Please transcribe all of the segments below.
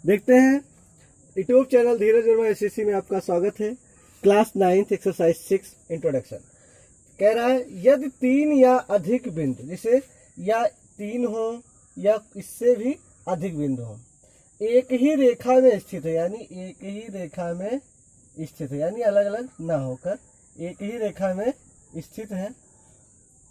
देखते हैं YouTube channel धीरज Verma SSC में आपका स्वागत है। क्लास 9 एक्सरसाइज 6 इंट्रोडक्शन कह रहा है यदि 3 या अधिक बिंदु, जैसे या 3 हो या इससे भी अधिक बिंदु हो, एक ही रेखा में स्थित है, यानी एक ही रेखा में स्थित है, यानी अलग अलग ना होकर एक ही रेखा में स्थित है,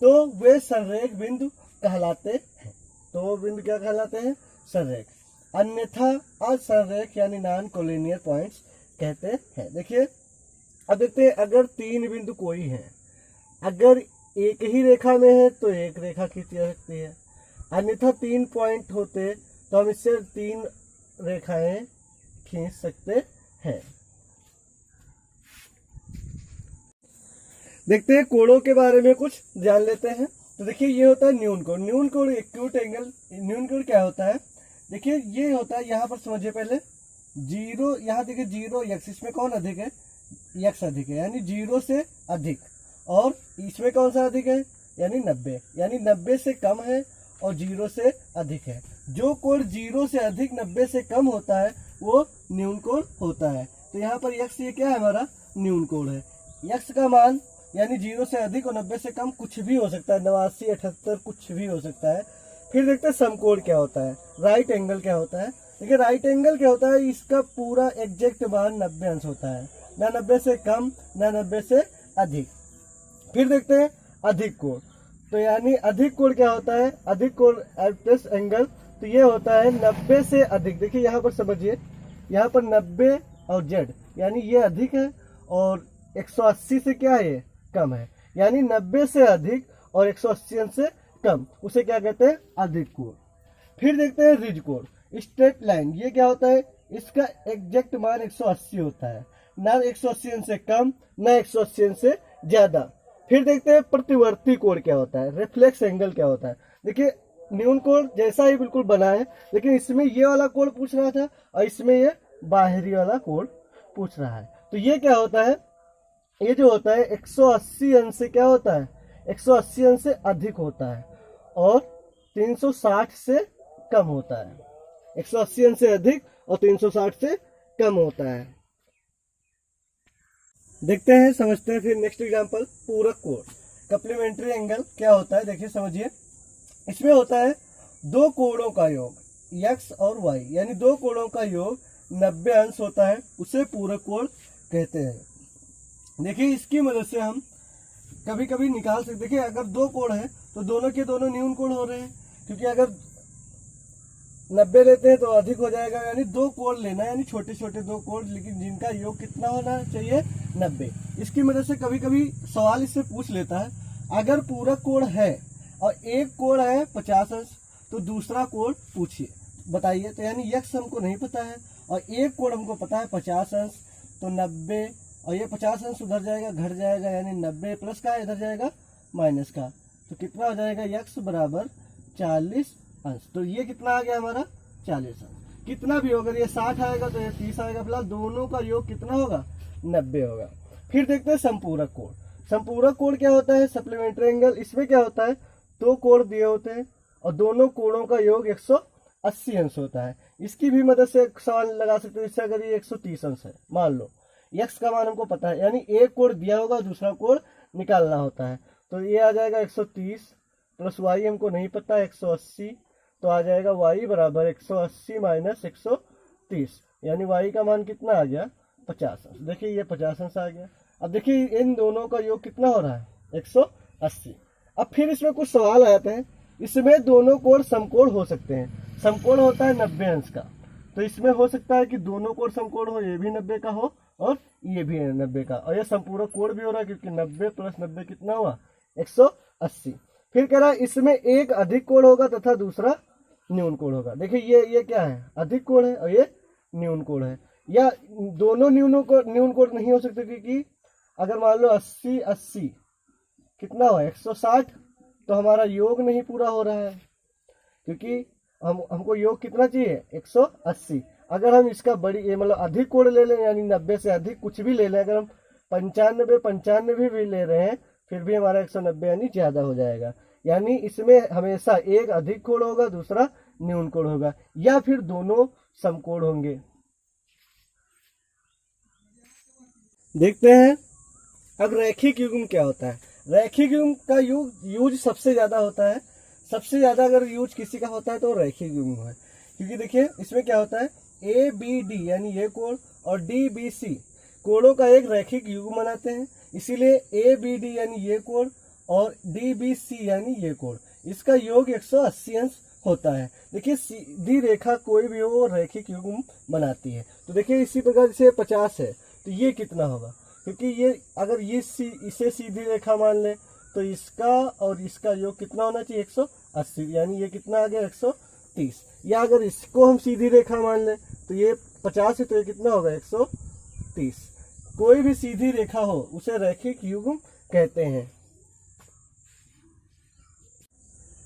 तो वे संरेख बिंदु कहलाते हैं। तो वो बिंदु क्या कहलाते हैं? संरेख। अन्यथा असंरेख यानी नॉन कोलिनियर पॉइंट्स कहते हैं। देखिए अब देखते हैं, अगर 3 बिंदु कोई है, अगर एक ही रेखा में है तो एक रेखा खींची जा सकती है, अन्यथा 3 पॉइंट होते तो हम इससे 3 रेखाएं खींच सकते हैं। देखते हैं कोणों के बारे में कुछ जान लेते हैं। तो देखिए ये होता है न्यून कोण। न्यून कोण एक्यूट एंगल। न्यून कोण क्या होता है? देखिए ये होता है, यहाँ पर समझिए पहले 0, यहाँ देखिए 0 x, इसमें कौन अधिक है? x अधिक है, यानी 0 से अधिक, और इसमें कौन सा अधिक है? यानी 90, यानी 90 से कम है और 0 से अधिक है। जो कोण 0 से अधिक 90 से कम होता है वो न्यून कोण होता है। तो यहाँ पर x ये क्या है? हमारा न्यून कोण है। x का मान यानी 0 से अधिक और 90 से कम कुछ भी हो सकता है, 89, 78 कुछ भी हो सकता है। फिर देखते हैं समकोण क्या होता है, राइट एंगल क्या होता है। देखिए राइट एंगल क्या होता है, इसका पूरा एग्जैक्ट मान 90 अंश होता है, ना 90 से कम ना 90 से अधिक। फिर देखते हैं अधिक कोण। तो यानी अधिक कोण क्या होता है? अधिक कोण एप्टस एंगल, तो ये होता है 90 से अधिक। देखिए यहाँ पर समझिए, यहाँ पर 90 और जेड, यानी ये अधिक है और 180 से क्या है? कम है, यानी 90 से अधिक और 180 अंश से कम, उसे क्या कहते हैं? अधिक कोण। फिर देखते हैं रिज कोण, स्ट्रेट लाइन। ये क्या होता है? इसका एग्जैक्ट मान 180 होता है, ना 180 अंश से कम ना 180 अंश से ज्यादा। फिर देखते हैं प्रतिवर्ती कोण क्या होता है, रिफ्लेक्स एंगल क्या होता है। देखिए न्यून कोण जैसा ही बिल्कुल बना है, लेकिन इसमें ये वाला कोण पूछ रहा था और इसमें ये बाहरी वाला कोण पूछ रहा है। तो ये क्या होता है? ये जो होता है 180 अंश से क्या होता है? 180 अंश से अधिक होता है और 360 से कम होता है। 180 अंश से अधिक और 360 से कम होता है। देखते हैं, समझते हैं फिर नेक्स्ट एग्जांपल, पूरक कोण। कप्लीमेंट्री एंगल क्या होता है? देखिए समझिए, इसमें होता है 2 कोणों का योग x और y, यानी 2 कोणों का योग 90 अंश होता है, उसे पूरक कोण कहते हैं। देखिए इसकी मदद से हम कभी कभी निकाल सकते। देखिए अगर 2 कोण है तो दोनों के दोनों न्यून कोण हो रहे हैं, क्योंकि अगर 90 लेते हैं तो अधिक हो जाएगा, यानी 2 कोण लेना है, यानी छोटे छोटे 2 कोण, लेकिन जिनका योग कितना होना चाहिए? 90। इसकी मदद से कभी कभी सवाल इससे पूछ लेता है, अगर पूरक कोण है और एक कोण है 50 अंश, तो दूसरा कोण पूछिए, बताइए। तो यानी x हमको नहीं पता है और एक कोण हमको पता है 50 अंश, तो 90, और ये 50 अंश उधर जाएगा, घट जाएगा, यानी 90 प्लस का इधर जाएगा माइनस का, तो कितना हो जाएगा? x बराबर 40 अंश। तो ये कितना आ गया हमारा? 40 अंश। कितना भी होगा, ये 60 आएगा तो ये 30 आएगा, फिलहाल दोनों का योग कितना होगा? 90 होगा। फिर देखते हैं संपूरक कोण। संपूरक कोण क्या होता है? Supplementary angle. इसमें क्या होता है? 2 कोण दिए होते हैं और दोनों कोणों का योग 180 अंश होता है। इसकी भी मदद से सवाल लगा सकते हो। इससे अगर ये 130 अंश है, मान लो x का मान हमको पता है, यानी एक कोण दिया होगा दूसरा कोण निकालना होता है, तो ये आ जाएगा 130 प्लस y हमको नहीं पता 180, तो आ जाएगा y बराबर 180 माइनस 130, यानी y का मान कितना आ गया? 50 अंश। देखिए ये 50 अंश आ गया। अब देखिए इन दोनों का योग कितना हो रहा है? 180। अब फिर इसमें कुछ सवाल आते हैं। इसमें दोनों कोण समकोण हो सकते हैं। समकोण होता है 90 अंश का, तो इसमें हो सकता है कि दोनों कोण समकोण हो, ये भी 90 का हो और ये भी 90 का, और ये संपूरक कोण भी हो रहा है, क्योंकि 90 प्लस 90 कितना हुआ? 180। फिर कह रहा है इसमें एक अधिक कोण होगा तथा दूसरा न्यून कोण होगा। देखिए ये क्या है? अधिक कोण है और ये न्यून कोण है। या दोनों न्यून कोण नहीं हो सकते, क्योंकि अगर मान लो 80 80 कितना हुआ? 160, तो हमारा योग नहीं पूरा हो रहा है, क्योंकि हमको योग कितना चाहिए? 180। अगर हम इसका बड़ी ये मतलब अधिक कोण ले लें, यानी 90 से अधिक कुछ भी ले लें, अगर हम 95 भी ले रहे हैं, फिर भी हमारा 190 यानी ज्यादा हो जाएगा। यानी इसमें हमेशा एक अधिक कोण होगा, दूसरा न्यून कोण होगा, या फिर दोनों समकोण होंगे। देखते हैं अब रैखिक युग्म क्या होता है। रैखिक युग्म का यूज सबसे ज्यादा होता है। सबसे ज्यादा अगर यूज किसी का होता है तो रैखिक युग्म है, क्योंकि देखिए इसमें क्या होता है, ए बी डी यानी ये कोण और डी बी सी कोणों का एक रैखिक युग्म बनाते हैं। इसीलिए ए बी डी यानी ये कोण और डी बी सी यानी ये कोण, इसका योग 180 अंश होता है। देखिए सीधी रेखा कोई भी हो वो रैखिक युग्म बनाती है। तो देखिए इसी प्रकार जैसे 50 है तो ये कितना होगा, क्योंकि ये अगर ये इसे सीधी रेखा मान ले तो इसका और इसका योग कितना होना चाहिए, 180, यानी ये कितना आ गया 130। या अगर इसको हम सीधी रेखा मान लें तो ये 50 है तो ये कितना होगा 130। कोई भी सीधी रेखा हो उसे रैखिक युग्म कहते हैं।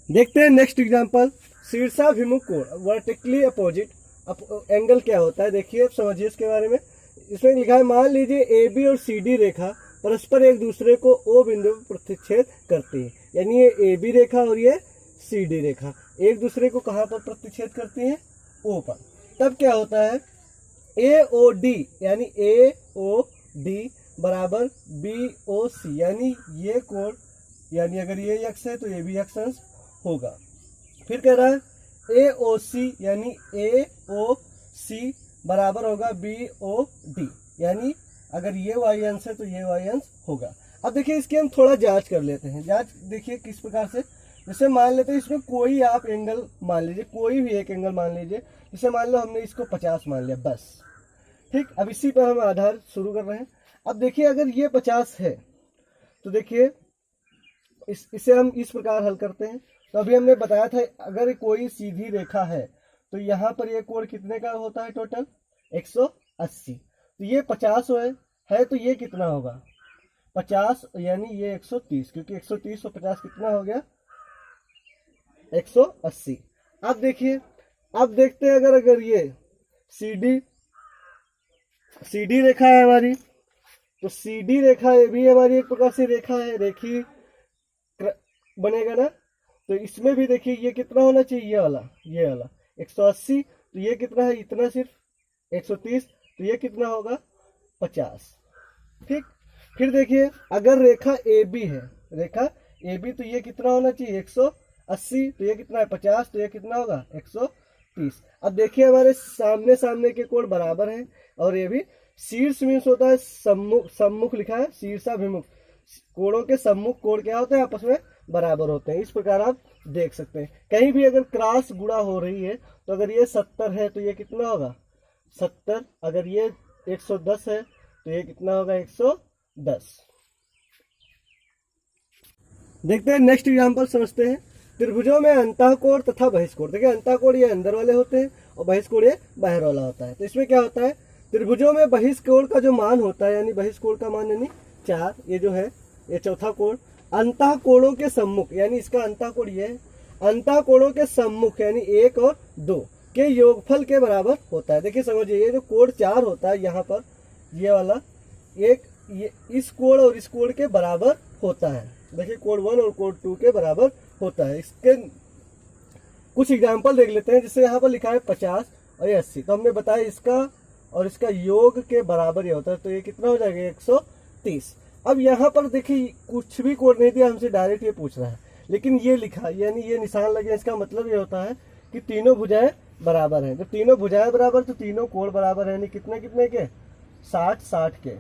देखते हैं नेक्स्ट एग्जांपल, शीर्षाभिमुख कोण वर्टिकली अपोजिट एंगल क्या होता है। देखिए समझिए इसके बारे में। इसमें लिखा है, मान लीजिए ए बी और सी डी रेखा परस्पर एक दूसरे को ओ बिंदु पर प्रतिच्छेद करती है, यानी ये ए बी रेखा और ये सी डी रेखा एक दूसरे को कहाँ पर प्रतिच्छेद करती है, ओ पर। तब क्या होता है, ए ओ डी यानी ए ओ डी बराबर बी ओ सी, यानी ये कोण, यानी अगर ये एक्स है तो ये भी एक्स अंश होगा। फिर कह रहा है ए ओ सी यानी ए ओ सी बराबर होगा बी ओ डी, यानी अगर ये वाई अंश है तो ये वाई अंश होगा। अब देखिए इसकी हम थोड़ा जांच कर लेते हैं। जांच देखिए किस प्रकार से, जैसे मान लेते हैं इसमें कोई आप एंगल मान लीजिए, कोई भी एक एंगल मान लीजिए, जैसे मान लो हमने इसको 50 मान लिया बस, ठीक। अब इसी पर हम आधार शुरू कर रहे हैं। अब देखिए अगर ये 50 है तो देखिए इसे हम इस प्रकार हल करते हैं। तो अभी हमने बताया था अगर कोई सीधी रेखा है तो यहाँ पर ये कोण कितने का होता है, टोटल 180। तो ये 50 है तो ये कितना होगा 50, यानी ये 130, क्योंकि 130 और 50 कितना हो गया 180। अब देखिए, अब देखते हैं अगर ये सीडी रेखा है हमारी, तो सीडी रेखा ये भी हमारी एक प्रकार से रेखा है, रेखी बनेगा ना। तो इसमें भी देखिए ये कितना होना चाहिए, ये वाला 180, तो ये कितना है, इतना सिर्फ 130, तो ये कितना होगा 50, ठीक। फिर देखिए अगर रेखा ए बी है, रेखा ए बी, तो ये कितना होना चाहिए 180, तो ये कितना है 50, तो ये कितना होगा 130। अब देखिए हमारे सामने सामने के कोण बराबर हैं, और ये भी शीर्ष मीन्स होता है सम्मुख, सम्मुख लिखा है, शीर्षाभिमुख कोणों के सम्मुख कोण क्या होते हैं, आपस में बराबर होते हैं। इस प्रकार आप देख सकते हैं। कहीं भी अगर क्रॉस गुणा हो रही है तो अगर ये 70 है तो ये कितना होगा 70, अगर ये 110 है तो ये कितना होगा 110। देखते हैं नेक्स्ट एग्जांपल समझते हैं। त्रिभुजों में अंतःकोण तथा बहिष्कोण। देखिए अंतःकोण ये अंदर वाले होते हैं और बहिष्कोण ये बाहर वाला होता है। तो इसमें क्या होता है, त्रिभुजों में बहिष्कोण का जो मान होता है, यानी बहिष्कोण का मान यानी 4, ये जो है ये चौथा कोण, अंतःकोणों के सम्मुख, यानी इसका अंतःकोण ये है, अंतःकोणों के सम्मुख यानी 1 और 2 के योगफल के बराबर होता है। देखिए समझिए, ये जो कोण 4 होता है यहाँ पर, ये वाला एक, ये इस कोण और इस कोण के बराबर होता है। देखिए कोण 1 और कोण 2 के बराबर होता है। इसके कुछ एग्जाम्पल देख लेते हैं। जैसे यहाँ पर लिखा है 50 और ये 80, तो हमने बताया इसका और इसका योग के बराबर ये होता है, तो ये कितना हो जाएगा 130। अब यहाँ पर देखिए कुछ भी कोण नहीं दिया, हमसे डायरेक्ट ये पूछ रहा है, लेकिन ये लिखा यानी ये निशान लगे, इसका मतलब ये होता है कि तीनों भुजाएं बराबर हैं। जब तीनों भुजाएं बराबर तो तीनों कोण बराबर है, यानी कितने कितने के 60-60 के।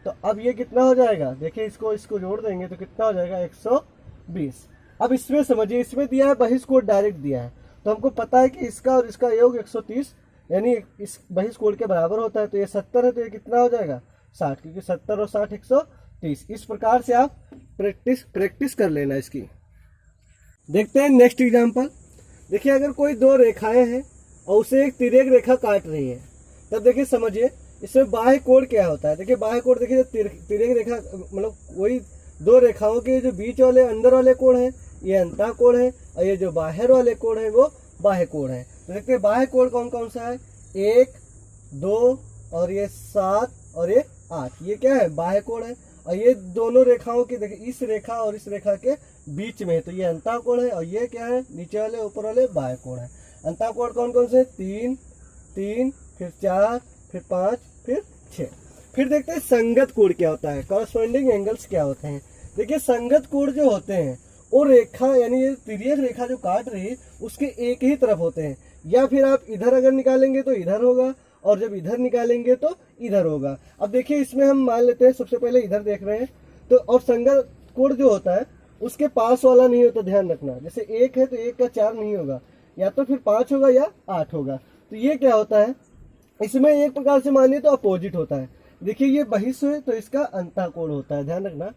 तो अब ये कितना हो जाएगा, देखिए इसको जोड़ देंगे तो कितना हो जाएगा 120। अब इसमें समझिए, इसमें दिया है बहिष्कोण, डायरेक्ट दिया है, तो हमको पता है कि इसका और इसका योग 130 यानी इस बहिष्कोण के बराबर होता है। तो ये 70 है तो ये कितना हो जाएगा 60, क्योंकि 70 और 60 130। इस प्रकार से आप प्रैक्टिस कर लेना इसकी। देखते हैं नेक्स्ट एग्जांपल। देखिए अगर कोई दो रेखाएं हैं और उसे एक तिर्यक रेखा काट रही है, तब देखिए समझिए इसमें बाह्य कोण क्या होता है। देखिए बाह्य कोण, देखिए तिर्यक रेखा मतलब वही दो रेखाओं के जो बीच वाले अंदर वाले कोण है ये अंतः कोण है, और ये जो बाहर वाले कोण है वो बाह्य कोण है। तो देखते हैं बाह्य कोण कौन कौन सा है, 1, 2 और ये 7 और ये 8, ये क्या है बाह्य कोण है। और ये दोनों रेखाओं के देखिए इस रेखा और इस रेखा के बीच में है, तो ये अंतः कोण है, और ये क्या है नीचे वाले ऊपर वाले बाह्य कोण है। अंतः कोण कौन कौन से, 3, 3, फिर 4, फिर 5, फिर 6। फिर देखते हैं संगत कोण क्या होता है, कॉरस्पॉन्डिंग एंगल्स क्या होते हैं। देखिए संगत कोण जो होते हैं वो रेखा यानी ये तिर्यक रेखा जो काट रही है उसके एक ही तरफ होते हैं, या फिर आप इधर अगर निकालेंगे तो इधर होगा, और जब इधर निकालेंगे तो इधर होगा। अब देखिए इसमें हम मान लेते हैं सबसे पहले इधर देख रहे हैं तो, और संगत कोण जो होता है उसके पास वाला नहीं होता, ध्यान रखना। जैसे 1 है तो 1 का 4 नहीं होगा, या तो फिर 5 होगा या 8 होगा। तो ये क्या होता है, इसमें एक प्रकार से मानिए तो अपोजिट होता है। देखिए ये बहिष्ठ है तो इसका अंतः कोण होता है, ध्यान रखना,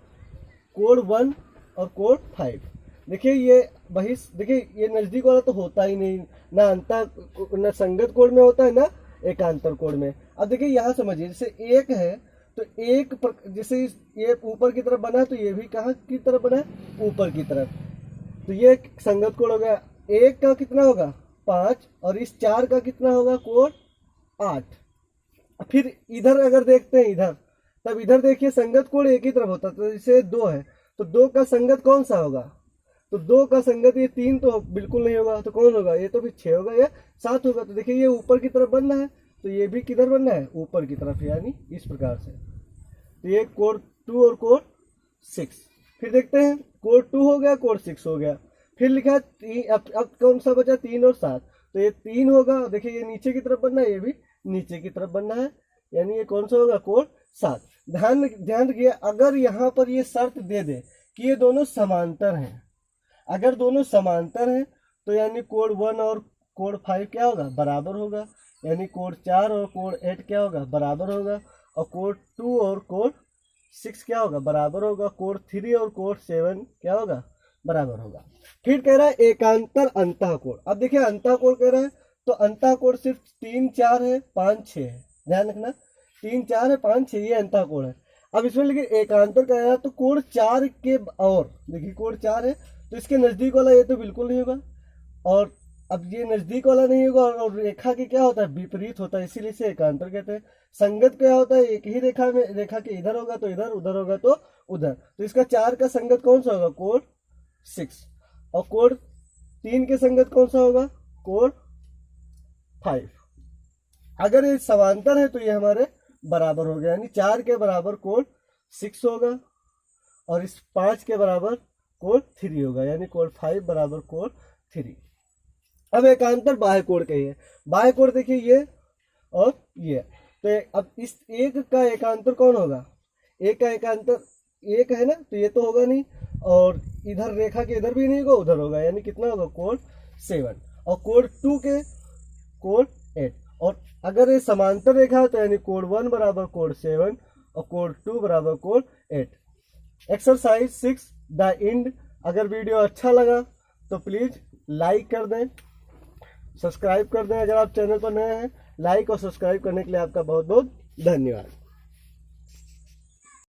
कोण 1 और कोण 5। देखिए ये बहिष्ठ, देखिए ये नजदीक वाला तो होता ही नहीं, ना अंतः ना संगत कोण में होता है ना एकांतर कोण में। अब देखिए यहाँ समझिए, जैसे 1 है तो जैसे ये ऊपर की तरफ बना है तो ये भी कहाँ की तरफ बना है, ऊपर की तरफ। तो ये संगत कोण हो गया। 1 का कितना होगा 5, और इस 4 का कितना होगा कोण 8। फिर इधर अगर देखते हैं इधर, तब इधर देखिए संगत कोण एक ही तरफ होता है, तो जैसे 2 है तो 2 का संगत कौन सा होगा, तो 2 का संगत ये 3 तो बिल्कुल नहीं होगा, तो कौन होगा, ये तो फिर 6 होगा या 7 होगा। तो देखिए ये ऊपर की तरफ बनना है तो ये भी किधर बनना है, ऊपर की तरफ, यानी इस प्रकार से। तो ये कोण 2 और कोण 6। फिर देखते हैं कोण 2 हो गया, कोण 6 हो गया। फिर लिखा अब कौन सा बचा, 3 और 7, तो ये 3 होगा। देखिए ये नीचे की तरफ बनना है, ये भी नीचे की तरफ बनना है, यानी ये कौन सा होगा, कोण 7। ध्यान रखिए, अगर यहाँ पर ये शर्त दे दे कि ये दोनों समांतर हैं, अगर दोनों समांतर हैं तो यानी कोण 1 और कोण 5 क्या होगा, बराबर होगा, यानी कोण 4 और कोण 8 क्या होगा, बराबर होगा, और कोण 2 और कोण 6 क्या होगा, बराबर होगा, कोण 3 और कोण 7 क्या होगा, बराबर होगा। फिर कह रहा है एकांतर अंतः कोण। अब देखिए अंतः कोण कह रहा है तो अंतः कोण सिर्फ 3, 4 है, 5, 6 है, ध्यान रखना, 3, 4 है, 5, 6 ये अंतः कोण है। अब इसमें लेकिन एकांतर कह रहा है तो कोण 4 के, और देखिए कोण 4 है तो इसके नजदीक वाला ये तो बिल्कुल नहीं होगा, और अब ये नजदीक वाला नहीं होगा, और रेखा के क्या होता है, विपरीत होता है, इसीलिए इसे एकांतर कहते हैं। संगत क्या होता है, एक ही रेखा में, रेखा के इधर होगा तो इधर, उधर होगा तो उधर। तो इसका 4 का संगत कौन सा होगा, कोण 6, और कोण 3 के संगत कौन सा होगा, कोण 5। अगर ये समांतर है तो ये हमारे बराबर हो गया, यानी 4 के बराबर कोण 6 होगा, और इस 5 के बराबर कोण 3 होगा, यानी कोण 5 बराबर कोण 3। अब एकांतर बाह्य कोण कहिए, बाह्य कोण देखिए ये और ये, तो अब इस एक का एकांतर कौन होगा, एक का एकांतर 1 है ना, तो ये तो होगा नहीं, और इधर रेखा के इधर भी नहीं होगा, उधर होगा, यानी कितना होगा, कोण 7, और कोण 2 के कोण 8। और अगर ये समांतर रेखा है तो यानी कोण 1 बराबर कोण 7 और कोण 2 बराबर कोण 8। Exercise 6 the end. अगर वीडियो अच्छा लगा तो प्लीज लाइक कर दें, सब्सक्राइब कर दें। अगर आप चैनल पर नए हैं, लाइक और सब्सक्राइब करने के लिए आपका बहुत बहुत धन्यवाद।